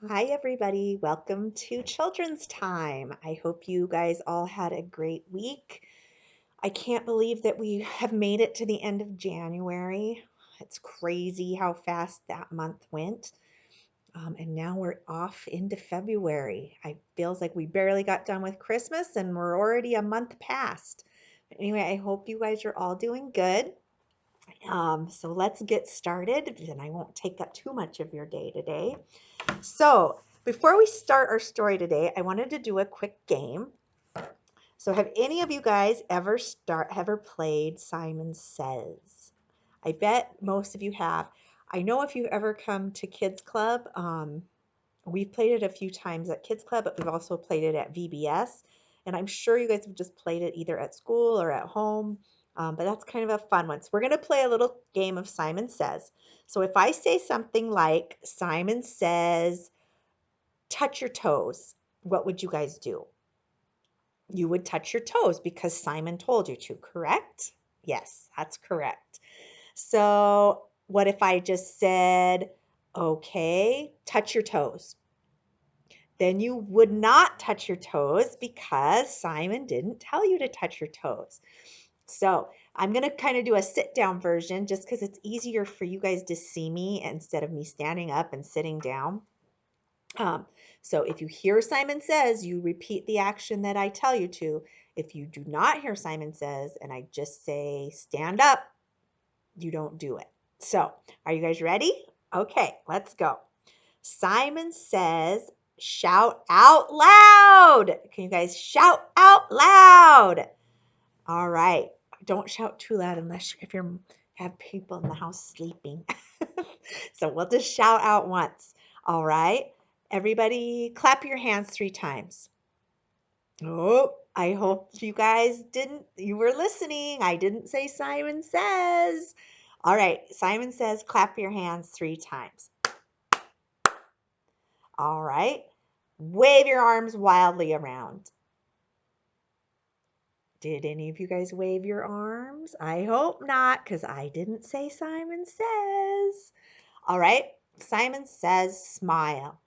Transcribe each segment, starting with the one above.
Hi, everybody. Welcome to Children's Time. I hope you guys all had a great week. I can't believe that we have made it to the end of January. It's crazy how fast that month went. And now we're off into February. I feels like we barely got done with Christmas and we're already a month past. Anyway, I hope you guys are all doing good. So let's get started, and I won't take up too much of your day today. So, before we start our story today, I wanted to do a quick game. So, have any of you guys ever played Simon Says? I bet most of you have. I know if you've ever come to Kids Club, we've played it a few times at Kids Club, but we've also played it at VBS. And I'm sure you guys have just played it either at school or at home. But that's kind of a fun one. So we're going to play a little game of Simon Says. So if I say something like Simon says, touch your toes, what would you guys do? You would touch your toes because Simon told you to, correct? Yes, that's correct. So, what if I just said, okay, touch your toes? Then you would not touch your toes because Simon didn't tell you to touch your toes. So, I'm going to kind of do a sit down version just because it's easier for you guys to see me instead of me standing up and sitting down. Um, so if you hear Simon Says, you repeat the action that I tell you to. If you do not hear Simon Says and I just say stand up, you don't do it. So are you guys ready? Okay, let's go. Simon says, shout out loud. Can you guys shout out loud? All right. Don't shout too loud unless if you have people in the house sleeping. So we'll just shout out once. All right. Everybody clap your hands 3 times. Oh, I hope you were listening. I didn't say Simon Says. All right. Simon Says, clap your hands 3 times. All right. Wave your arms wildly around. Did any of you guys wave your arms? I hope not, because I didn't say Simon Says. All right. Simon Says, smile.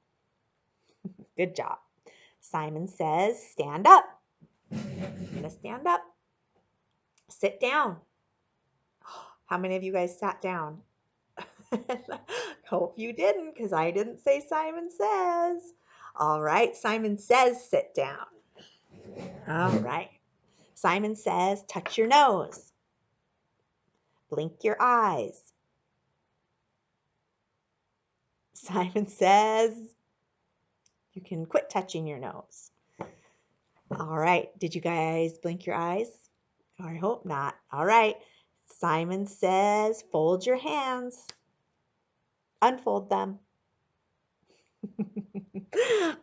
Good job. Simon Says, stand up. I'm going to stand up. Sit down. How many of you guys sat down? Hope you didn't, because I didn't say Simon Says. All right. Simon Says, sit down. All right. Simon Says, touch your nose. Blink your eyes. Simon Says, you can quit touching your nose. All right. Did you guys blink your eyes? I hope not. All right. Simon Says, fold your hands. Unfold them.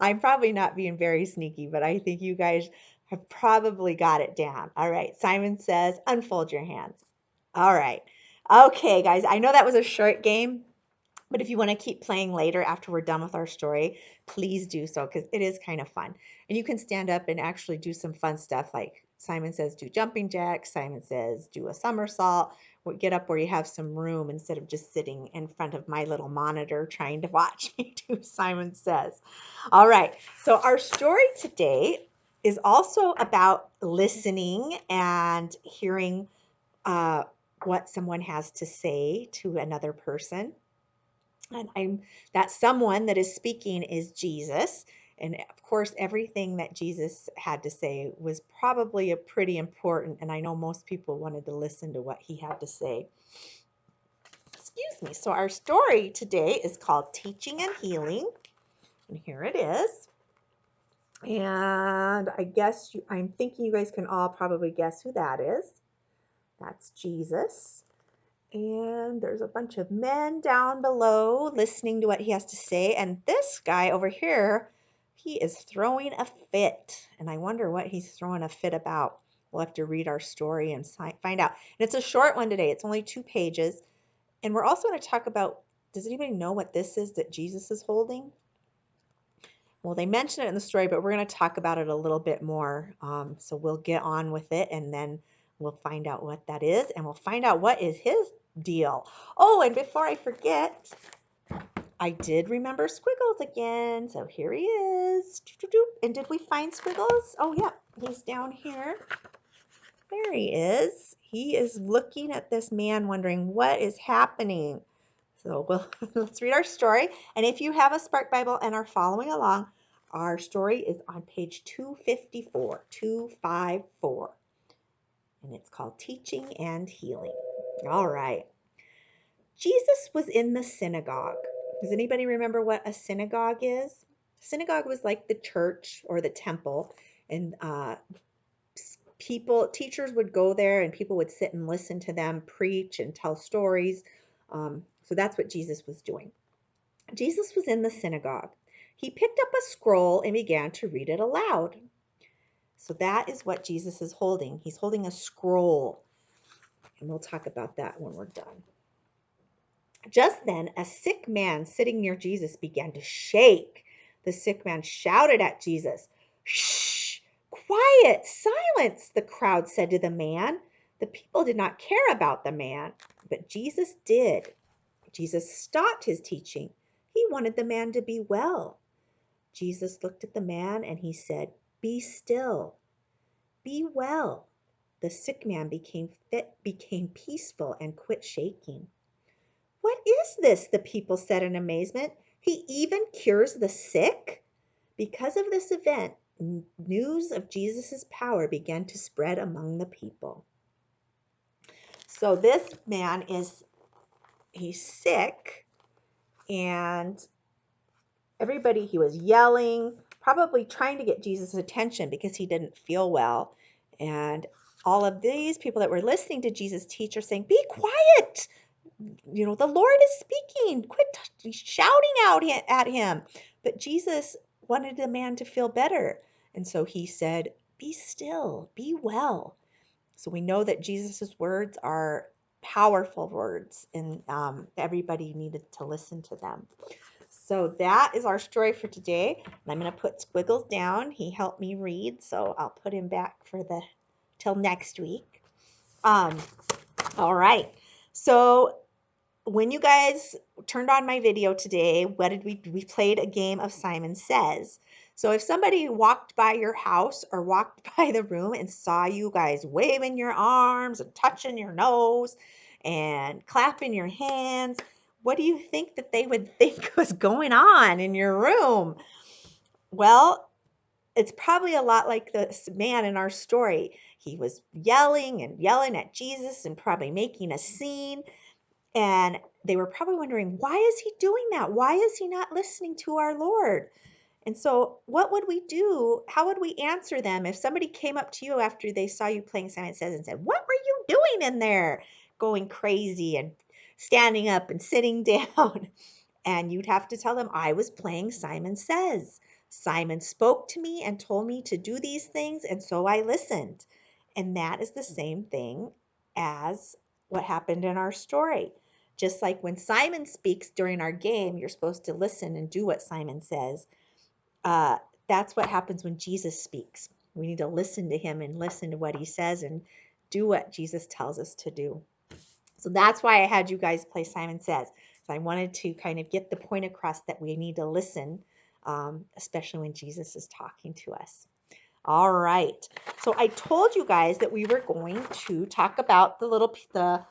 I'm probably not being very sneaky, but I think you guys have probably got it down. All right. Simon Says, unfold your hands. All right. Okay, guys. I know that was a short game, but if you want to keep playing later after we're done with our story, please do so because it is kind of fun. And you can stand up and actually do some fun stuff like Simon Says do jumping jacks, Simon Says do a somersault, or get up where you have some room instead of just sitting in front of my little monitor trying to watch me do Simon Says. All right, so our story today is also about listening and hearing uh, what someone has to say to another person. And that someone that is speaking is Jesus. And of course, everything that Jesus had to say was probably a pretty important. And I know most people wanted to listen to what he had to say. Excuse me. So our story today is called Teaching and Healing. And here it is. And I'm thinking you guys can all probably guess who that is. That's Jesus. And there's a bunch of men down below listening to what he has to say. And this guy over here, he is throwing a fit. And I wonder what he's throwing a fit about. We'll have to read our story and find out. And it's a short one today. It's only 2 pages. And we're also going to talk about, does anybody know what this is that Jesus is holding? Well, they mention it in the story, but we're going to talk about it a little bit more. So we'll get on with it and then we'll find out what that is and we'll find out what is his deal. Oh, and before I forget, I did remember Squiggles again. So here he is. And did we find Squiggles? Oh, yeah, he's down here. There he is. He is looking at this man wondering what is happening. So let's read our story. And if you have a Spark Bible and are following along, our story is on page 254, 254. And it's called Teaching and Healing. All right. Jesus was in the synagogue. Does anybody remember what a synagogue is? Synagogue was like the church or the temple, and teachers would go there, and people would sit and listen to them preach and tell stories. So that's what Jesus was doing. Jesus was in the synagogue. He picked up a scroll and began to read it aloud. So that is what Jesus is holding. He's holding a scroll, and we'll talk about that when we're done. Just then, a sick man sitting near Jesus began to shake. The sick man shouted at Jesus. Shh! Quiet! Silence! The crowd said to the man. The people did not care about the man, but Jesus did. Jesus stopped his teaching. He wanted the man to be well. Jesus looked at the man and he said, "Be still. Be well." The sick man became peaceful and quit shaking. "What is this?" the people said in amazement. "He even cures the sick?" Because of this event, news of Jesus' power began to spread among the people. So this man he's sick, and he was yelling, probably trying to get Jesus' attention because he didn't feel well. And all of these people that were listening to Jesus teach are saying, "Be quiet. The Lord is speaking. Quit shouting out at him." But Jesus wanted the man to feel better. And so he said, "Be still, be well." So we know that Jesus's words are powerful words, and everybody needed to listen to them. So that is our story for today. And I'm going to put Squiggles down. He helped me read, so I'll put him back till next week. All right. So when you guys turned on my video today, what did we played a game of Simon Says. So if somebody walked by your house or walked by the room and saw you guys waving your arms and touching your nose and clapping your hands, what do you think that they would think was going on in your room? Well, it's probably a lot like this man in our story. He was yelling and yelling at Jesus and probably making a scene. And they were probably wondering, why is he doing that? Why is he not listening to our Lord? And so what would we do? How would we answer them if somebody came up to you after they saw you playing Simon Says and said, "What were you doing in there?" Going crazy and standing up and sitting down. And you'd have to tell them, "I was playing Simon Says. Simon spoke to me and told me to do these things, and so I listened." And that is the same thing as what happened in our story. Just like when Simon speaks during our game, you're supposed to listen and do what Simon says. That's what happens when Jesus speaks. We need to listen to him and listen to what he says and do what Jesus tells us to do. So that's why I had you guys play Simon Says. So I wanted to kind of get the point across that we need to listen, especially when Jesus is talking to us. All right. So I told you guys that we were going to talk about the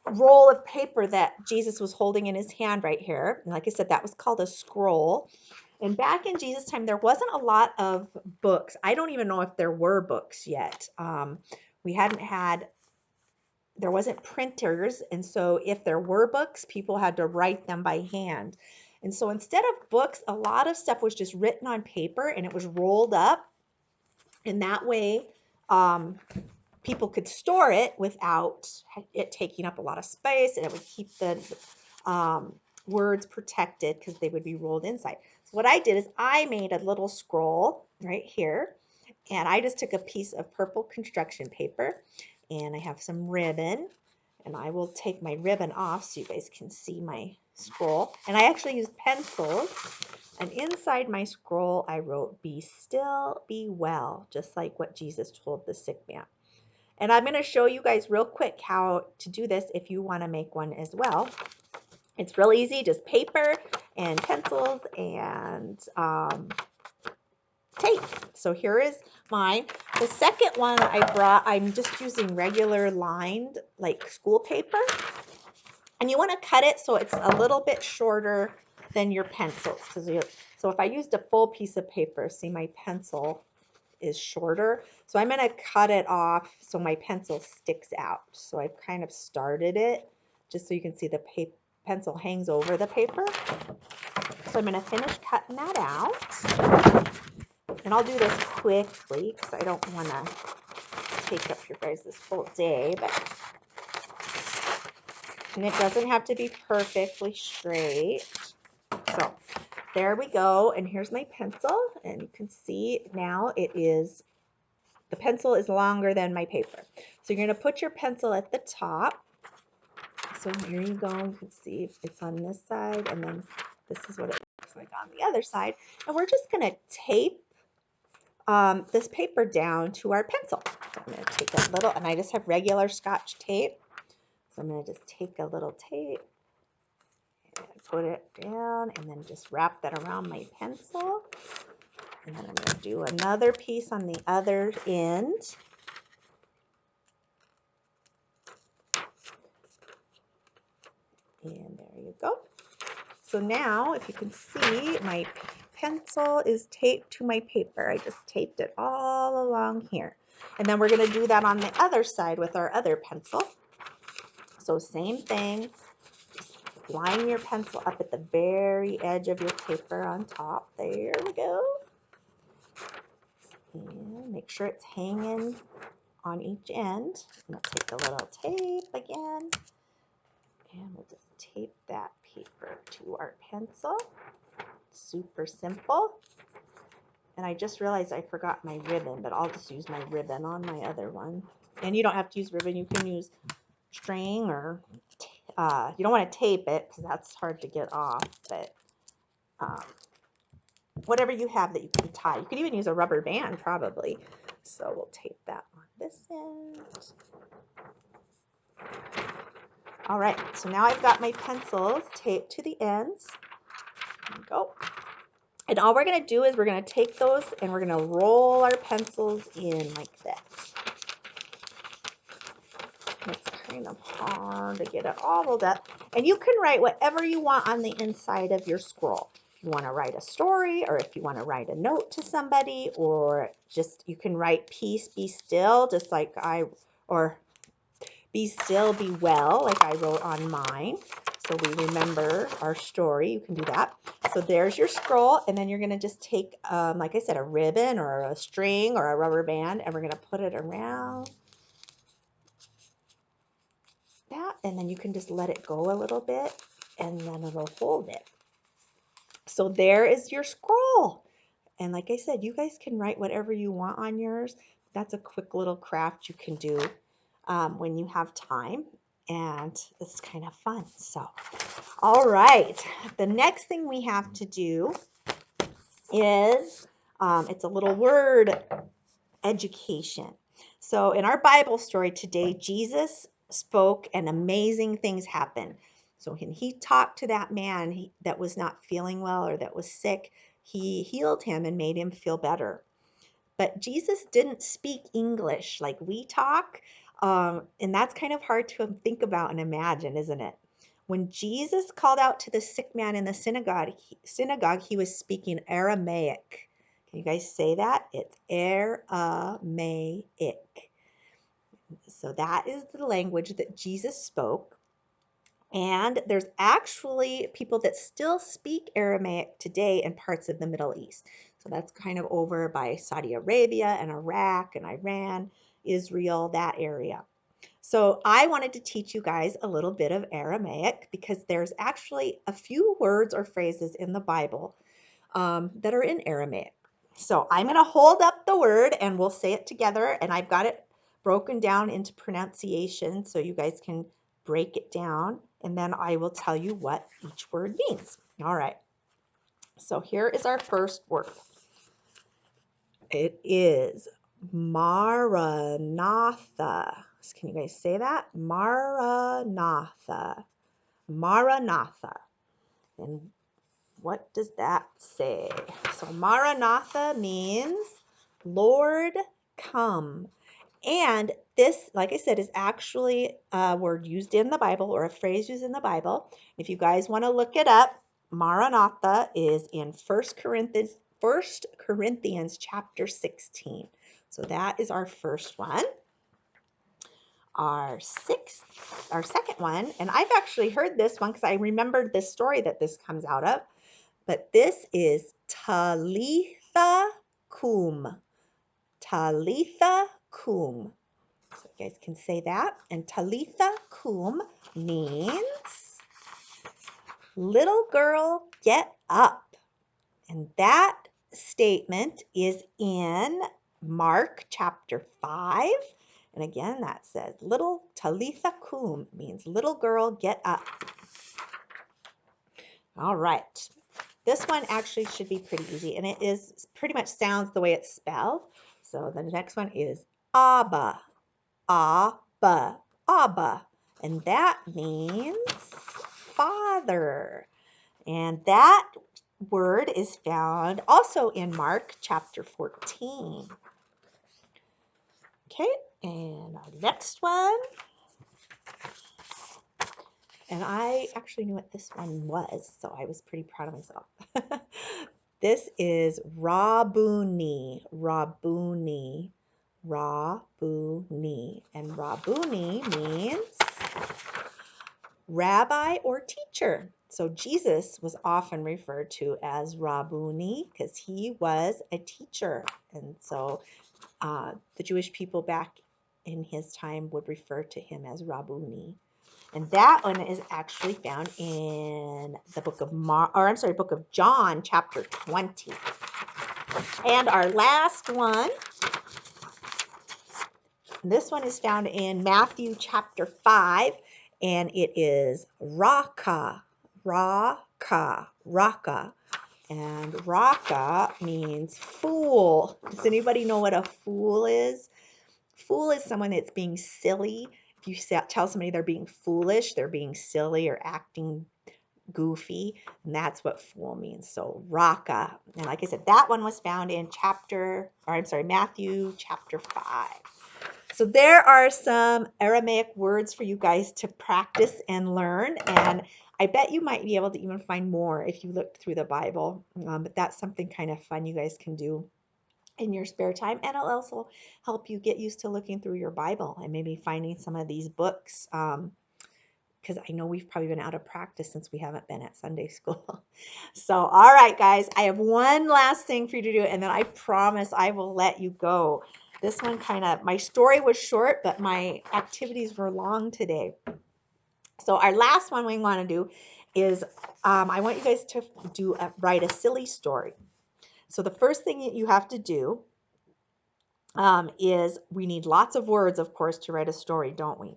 roll of paper that Jesus was holding in his hand right here. And like I said, that was called a scroll. And back in Jesus' time, there wasn't a lot of books. I don't even know if there were books yet. There wasn't printers. And so if there were books, people had to write them by hand. And so instead of books, a lot of stuff was just written on paper and it was rolled up. And that way, people could store it without it taking up a lot of space, and it would keep the words protected because they would be rolled inside. So what I did is I made a little scroll right here, and I just took a piece of purple construction paper, and I have some ribbon, and I will take my ribbon off so you guys can see my scroll. And I actually used pencils, and inside my scroll I wrote, "Be still, be well," just like what Jesus told the sick man. And I'm going to show you guys real quick how to do this if you want to make one as well. It's real easy, just paper and pencils and tape. So here is mine. The second one I brought, I'm just using regular lined like school paper. And you want to cut it so it's a little bit shorter than your pencils. So if I used a full piece of paper, see my pencil is shorter. So I'm going to cut it off so my pencil sticks out. So I've kind of started it just so you can see the pencil hangs over the paper. So I'm going to finish cutting that out. And I'll do this quickly because I don't want to take up your guys' this full day. And it doesn't have to be perfectly straight. So there we go. And here's my pencil. And you can see now the pencil is longer than my paper. So you're going to put your pencil at the top. So here you go. You can see it's on this side. And then this is what it looks like on the other side. And we're just going to tape this paper down to our pencil. So I'm going to take a little, and I just have regular Scotch tape. So I'm going to just take a little tape and put it down and then just wrap that around my pencil. And then I'm going to do another piece on the other end. And there you go. So now, if you can see, my pencil is taped to my paper. I just taped it all along here. And then we're going to do that on the other side with our other pencil. So same thing. Just line your pencil up at the very edge of your paper on top. There we go. And make sure it's hanging on each end. And I'll take a little tape again. And we'll just tape that paper to our pencil. Super simple. And I just realized I forgot my ribbon, but I'll just use my ribbon on my other one. And you don't have to use ribbon. You can use string or you don't want to tape it because that's hard to get off, but whatever you have that you can tie. You could even use a rubber band probably. So we'll tape that on this end. All right, so now I've got my pencils taped to the ends. There we go. And all we're going to do is we're going to take those and we're going to roll our pencils in like that. It's kind of hard to get it all rolled up. And you can write whatever you want on the inside of your scroll. If you want to write a story, or if you want to write a note to somebody, or just you can write peace, be still, just like or be still, be well, like I wrote on mine. So we remember our story. You can do that. So there's your scroll, and then you're going to just take, like I said, a ribbon or a string or a rubber band, and we're going to put it around that, and then you can just let it go a little bit, and then it'll hold it. So there is your scroll. And like I said, you guys can write whatever you want on yours. That's a quick little craft you can do when you have time, and it's kind of fun. So, all right, the next thing we have to do is it's a little word education. So in our Bible story today, Jesus spoke and amazing things happened. So when he talked to that man that was not feeling well or that was sick, he healed him and made him feel better. But Jesus didn't speak English like we talk, and that's kind of hard to think about and imagine, isn't it? When Jesus called out to the sick man in the synagogue, he was speaking Aramaic. Can you guys say that? It's Aramaic. So that is the language that Jesus spoke. And there's actually people that still speak Aramaic today in parts of the Middle East. So that's kind of over by Saudi Arabia and Iraq and Iran, Israel, that area. So I wanted to teach you guys a little bit of Aramaic because there's actually a few words or phrases in the Bible that are in Aramaic. So I'm going to hold up the word and we'll say it together. And I've got it broken down into pronunciation so you guys can break it down. And then I will tell you what each word means. All right. So here is our first word. It is Maranatha. Can you guys say that? Maranatha. Maranatha. And what does that say? So Maranatha means Lord, come. And this, like I said, is actually a word used in the Bible or a phrase used in the Bible. If you guys want to look it up, Maranatha is in First Corinthians chapter 16. So that is our first one. Our second one, and I've actually heard this one because I remembered this story that this comes out of, but this is Talitha Cum. Talitha Cum. So you guys can say that. And Talitha Cum means little girl, get up. And that statement is in Mark chapter 5. And again, that says little Talitha Cum means little girl, get up. All right. This one actually should be pretty easy, and it is pretty much sounds the way it's spelled. So the next one is Abba. Abba, Abba, and that means Father. And that word is found also in Mark chapter 14. Okay, and our next one, and I actually knew what this one was, so I was pretty proud of myself. This is Rabuni, Rabuni, Rabuni, and Rabuni means rabbi or teacher. So Jesus was often referred to as Rabuni because he was a teacher. And so the Jewish people back in his time would refer to him as Rabuni. And that one is actually found in the book of book of John, chapter 20. And our last one, this one is found in Matthew chapter 5, and it is Raka, Raka, Raka. And Raka means fool. Does anybody know what a fool is? Fool is someone that's being silly. If you tell somebody they're being foolish, they're being silly or acting goofy, and that's what fool means. So Raka. And like I said, that one was found in Matthew chapter 5. So there are some Aramaic words for you guys to practice and learn, and I bet you might be able to even find more if you looked through the Bible, but that's something kind of fun you guys can do in your spare time, and it'll also help you get used to looking through your Bible and maybe finding some of these books, because I know we've probably been out of practice since we haven't been at Sunday school. So, all right, guys, I have one last thing for you to do, and then I promise I will let you go. This one my story was short, but my activities were long today. So our last one we want to do is, I want you guys to write a silly story. So the first thing that you have to do is we need lots of words, of course, to write a story, don't we?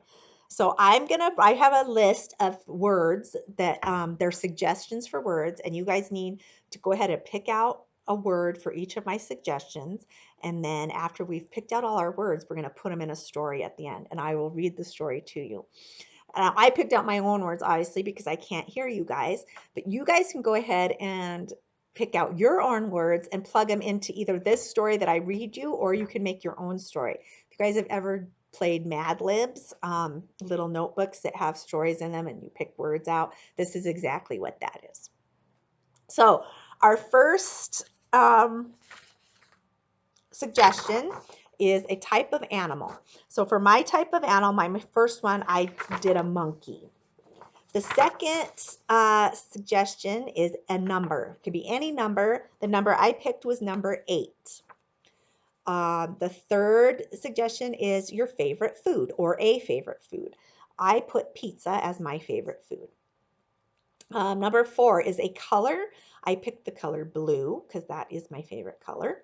So I have a list of words that they're suggestions for words, and you guys need to go ahead and pick out a word for each of my suggestions. And then after we've picked out all our words, we're going to put them in a story at the end, and I will read the story to you. I picked out my own words, obviously, because I can't hear you guys, but you guys can go ahead and pick out your own words and plug them into either this story that I read you, or you can make your own story. If you guys have ever played Mad Libs, little notebooks that have stories in them and you pick words out, this is exactly what that is. So our first suggestion is a type of animal. So for my type of animal, my first one, I did a monkey. The second suggestion is a number. It could be any number. The number I picked was number 8. The third suggestion is your favorite food or a favorite food. I put pizza as my favorite food. Number 4 is a color. I picked the color blue because that is my favorite color.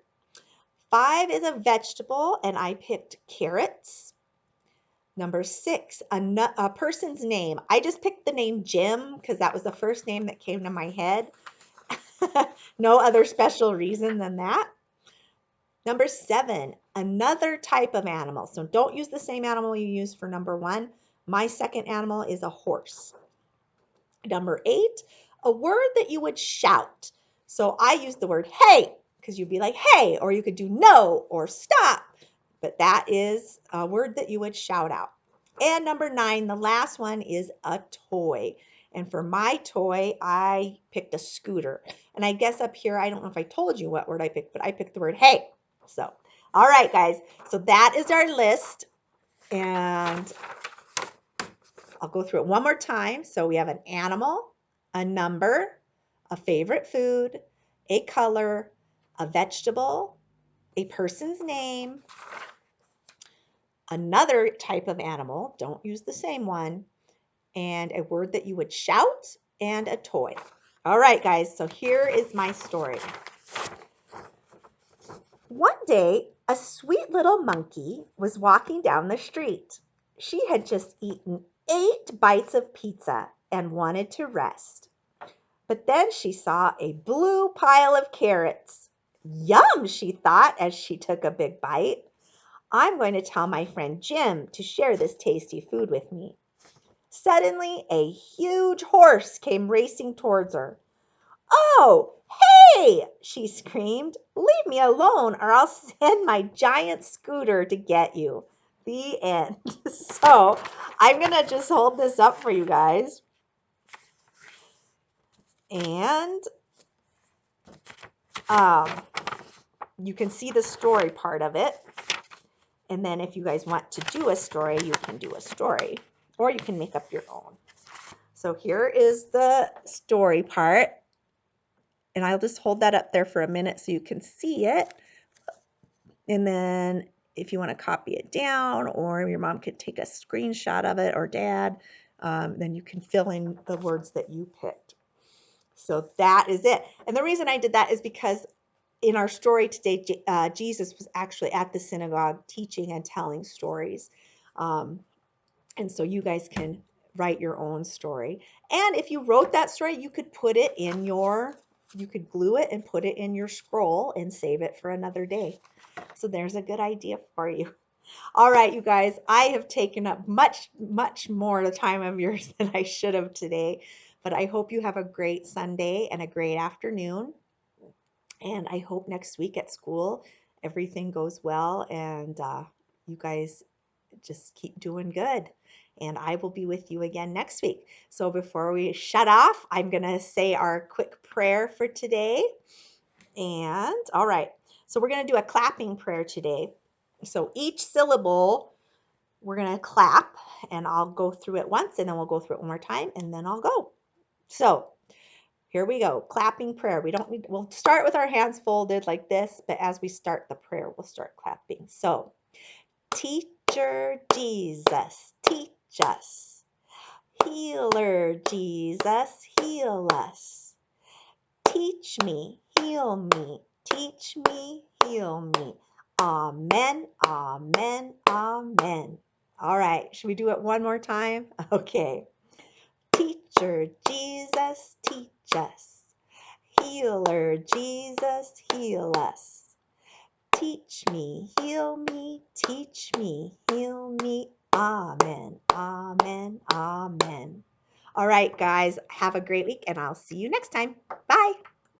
5 is a vegetable, and I picked carrots. Number 6, a person's name. I just picked the name Jim because that was the first name that came to my head. No other special reason than that. Number 7, another type of animal. So don't use the same animal you used for number 1. My second animal is a horse. Number 8, a word that you would shout. So I use the word hey, because you'd be like, hey, or you could do no or stop. But that is a word that you would shout out. And number 9, the last one is a toy. And for my toy, I picked a scooter. And I guess up here, I don't know if I told you what word I picked, but I picked the word hey. So, all right, guys. So that is our list. And I'll go through it one more time. So we have an animal, a number, a favorite food, a color, a vegetable, a person's name, another type of animal, don't use the same one, and a word that you would shout, and a toy. All right, guys, so here is my story. One day, a sweet little monkey was walking down the street. She had just eaten 8 bites of pizza and wanted to rest. But then she saw a blue pile of carrots. Yum, she thought as she took a big bite. I'm going to tell my friend Jim to share this tasty food with me. Suddenly, a huge horse came racing towards her. Oh, hey, she screamed. Leave me alone or I'll send my giant scooter to get you. The end. So I'm going to just hold this up for you guys. And you can see the story part of it. And then if you guys want to do a story, you can do a story. Or you can make up your own. So here is the story part. And I'll just hold that up there for a minute so you can see it. And then if you want to copy it down, or your mom could take a screenshot of it, or dad, then you can fill in the words that you picked. So that is it. And the reason I did that is because in our story today, Jesus was actually at the synagogue teaching and telling stories. And so you guys can write your own story. And if you wrote that story, you could put it in you could glue it and put it in your scroll and save it for another day. So there's a good idea for you. All right, you guys, I have taken up much, much more the time of yours than I should have today. But I hope you have a great Sunday and a great afternoon. And I hope next week at school everything goes well and you guys just keep doing good. And I will be with you again next week. So before we shut off, I'm going to say our quick prayer for today. And all right, so we're going to do a clapping prayer today. So each syllable, we're going to clap, and I'll go through it once, and then we'll go through it one more time, and then I'll go. So here we go, clapping prayer. We'll start with our hands folded like this, but as we start the prayer, we'll start clapping. So, Teacher Jesus, teach us. Healer Jesus, heal us. Teach me, heal me. Teach me, heal me. Amen, amen, amen. All right, should we do it one more time? Okay. Teacher Jesus, teach us. Healer Jesus, heal us. Teach me, heal me, teach me, heal me. Amen, amen, amen. All right, guys, have a great week, and I'll see you next time. Bye.